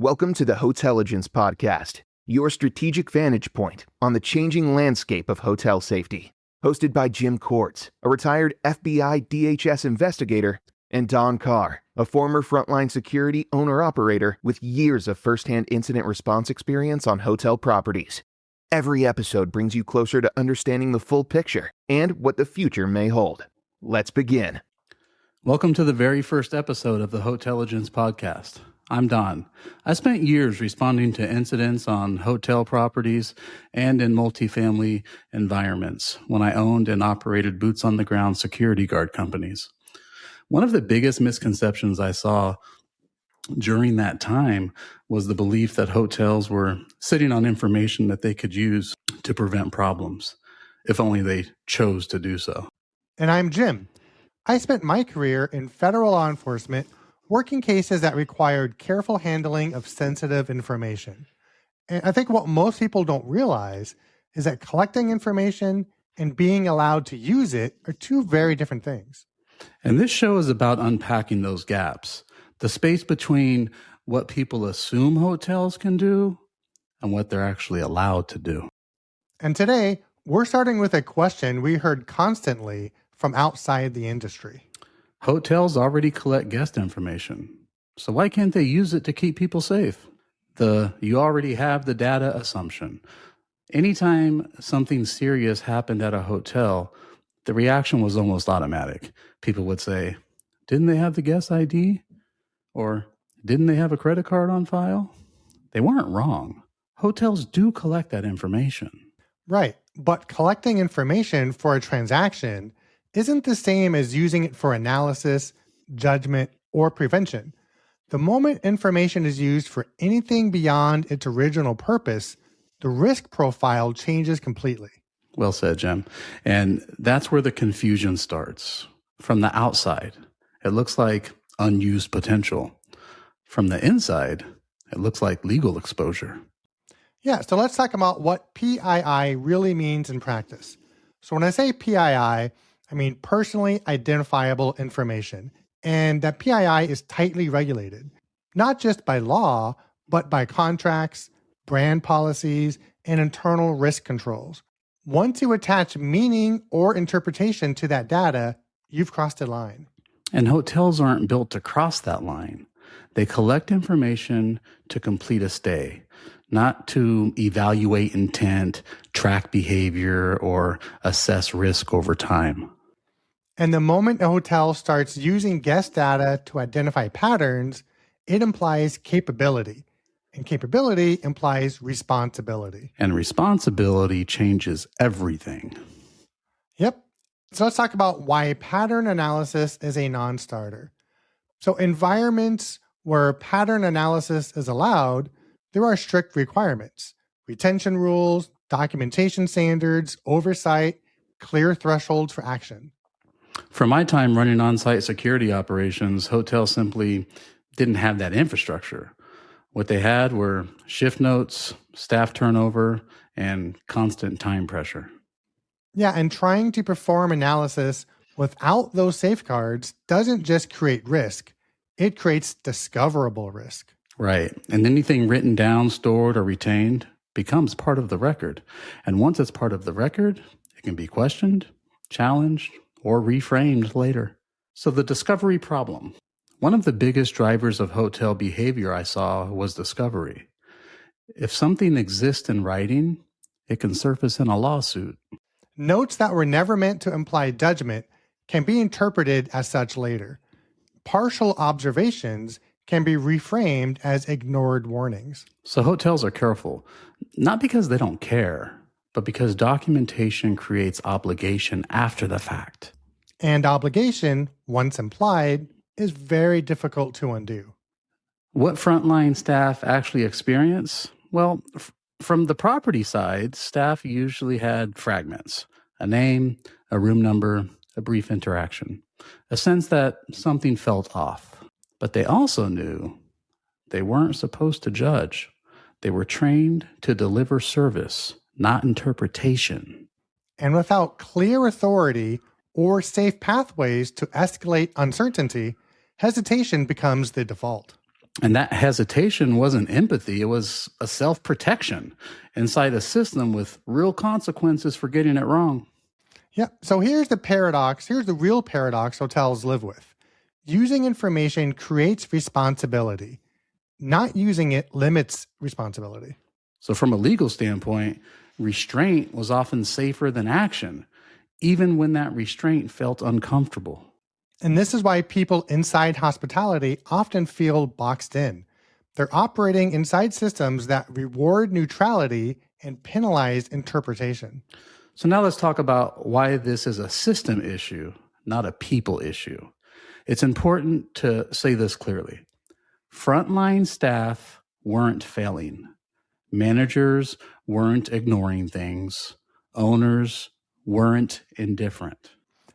Welcome to the Hotelligence Podcast, your strategic vantage point on the changing landscape of hotel safety. Hosted by Jim Kortz, a retired FBI DHS investigator, and Don Carr, a former frontline security owner-operator with years of first-hand incident response experience on hotel properties. Every episode brings you closer to understanding the full picture and what the future may hold. Let's begin. Welcome to the very first episode of the Hotelligence Podcast. I'm Don. I spent years responding to incidents on hotel properties and in multifamily environments when I owned and operated boots-on-the-ground security guard companies. One of the biggest misconceptions I saw during that time was the belief that hotels were sitting on information that they could use to prevent problems, if only they chose to do so. And I'm Jim. I spent my career in federal law enforcement working cases that required careful handling of sensitive information. And I think what most people don't realize is that collecting information and being allowed to use it are two very different things. And this show is about unpacking those gaps, the space between what people assume hotels can do and what they're actually allowed to do. And today, we're starting with a question we heard constantly from outside the industry. Hotels already collect guest information, so why can't they use it to keep people safe? You already have the data assumption. Anytime something serious happened at a hotel, the reaction was almost automatic. People would say, didn't they have the guest ID? Or didn't they have a credit card on file? They weren't wrong. Hotels do collect that information. Right, but collecting information for a transaction isn't the same as using it for analysis, judgment, or prevention. The moment information is used for anything beyond its original purpose, the risk profile changes completely. Well said, Jim. And that's where the confusion starts. From the outside, it looks like unused potential. From the inside, it looks like legal exposure. Yeah, so let's talk about what PII really means in practice. So when I say PII, I mean personally identifiable information, and that PII is tightly regulated, not just by law, but by contracts, brand policies, and internal risk controls. Once you attach meaning or interpretation to that data, you've crossed a line. And hotels aren't built to cross that line. They collect information to complete a stay, not to evaluate intent, track behavior, or assess risk over time. And the moment a hotel starts using guest data to identify patterns, it implies capability. And capability implies responsibility. And responsibility changes everything. Yep. So let's talk about why pattern analysis is a non-starter. So environments where pattern analysis is allowed, there are strict requirements: retention rules, documentation standards, oversight, clear thresholds for action. For my time running on-site security operations, hotels simply didn't have that infrastructure. What they had were shift notes, staff turnover, and constant time pressure. Yeah, and trying to perform analysis without those safeguards doesn't just create risk, it creates discoverable risk. Right. And anything written down, stored, or retained becomes part of the record. And once it's part of the record, it can be questioned, challenged, or reframed later. So the discovery problem. One of the biggest drivers of hotel behavior I saw was discovery. If something exists in writing, it can surface in a lawsuit. Notes that were never meant to imply judgment can be interpreted as such later. Partial observations can be reframed as ignored warnings. So hotels are careful, not because they don't care, but because documentation creates obligation after the fact. And obligation, once implied, is very difficult to undo. What frontline staff actually experience? Well, from the property side, staff usually had fragments: a name, a room number, a brief interaction, a sense that something felt off. But they also knew they weren't supposed to judge. They were trained to deliver service, not interpretation. And without clear authority or safe pathways to escalate uncertainty, hesitation becomes the default. And that hesitation wasn't empathy. It was a self-protection inside a system with real consequences for getting it wrong. Yeah. So here's the paradox. Here's the real paradox hotels live with. Using information creates responsibility. Not using it limits responsibility. So from a legal standpoint, restraint was often safer than action, even when that restraint felt uncomfortable. And this is why people inside hospitality often feel boxed in. They're operating inside systems that reward neutrality and penalize interpretation. So now let's talk about why this is a system issue, not a people issue. It's important to say this clearly. Frontline staff weren't failing. Managers weren't ignoring things. Owners weren't indifferent.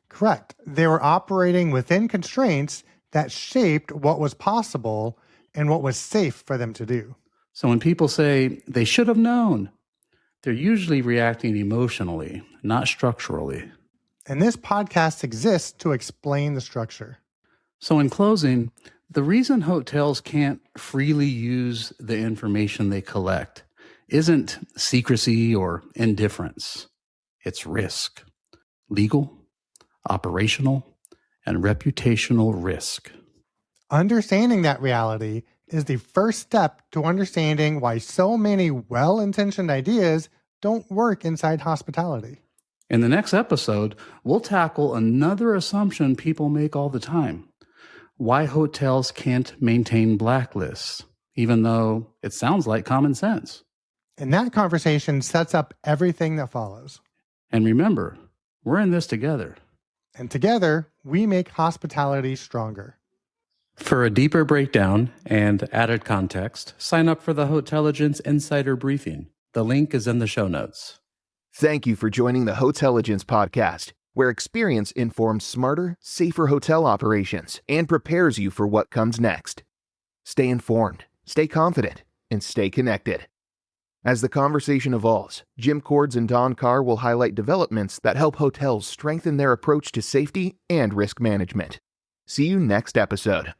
Correct. They were operating within constraints that shaped what was possible and what was safe for them to do. So when people say they should have known, they're usually reacting emotionally, not structurally. And this podcast exists to explain the structure. So in closing, the reason hotels can't freely use the information they collect isn't secrecy or indifference. It's risk. Legal, operational, and reputational risk. Understanding that reality is the first step to understanding why so many well-intentioned ideas don't work inside hospitality. In the next episode, we'll tackle another assumption people make all the time. Why hotels can't maintain blacklists, even though it sounds like common sense. And that conversation sets up everything that follows. And remember, we're in this together. And together, we make hospitality stronger. For a deeper breakdown and added context, sign up for the Hotelligence Insider Briefing. The link is in the show notes. Thank you for joining the Hotelligence Podcast, where experience informs smarter, safer hotel operations and prepares you for what comes next. Stay informed, stay confident, and stay connected. As the conversation evolves, Jim Cords and Don Carr will highlight developments that help hotels strengthen their approach to safety and risk management. See you next episode.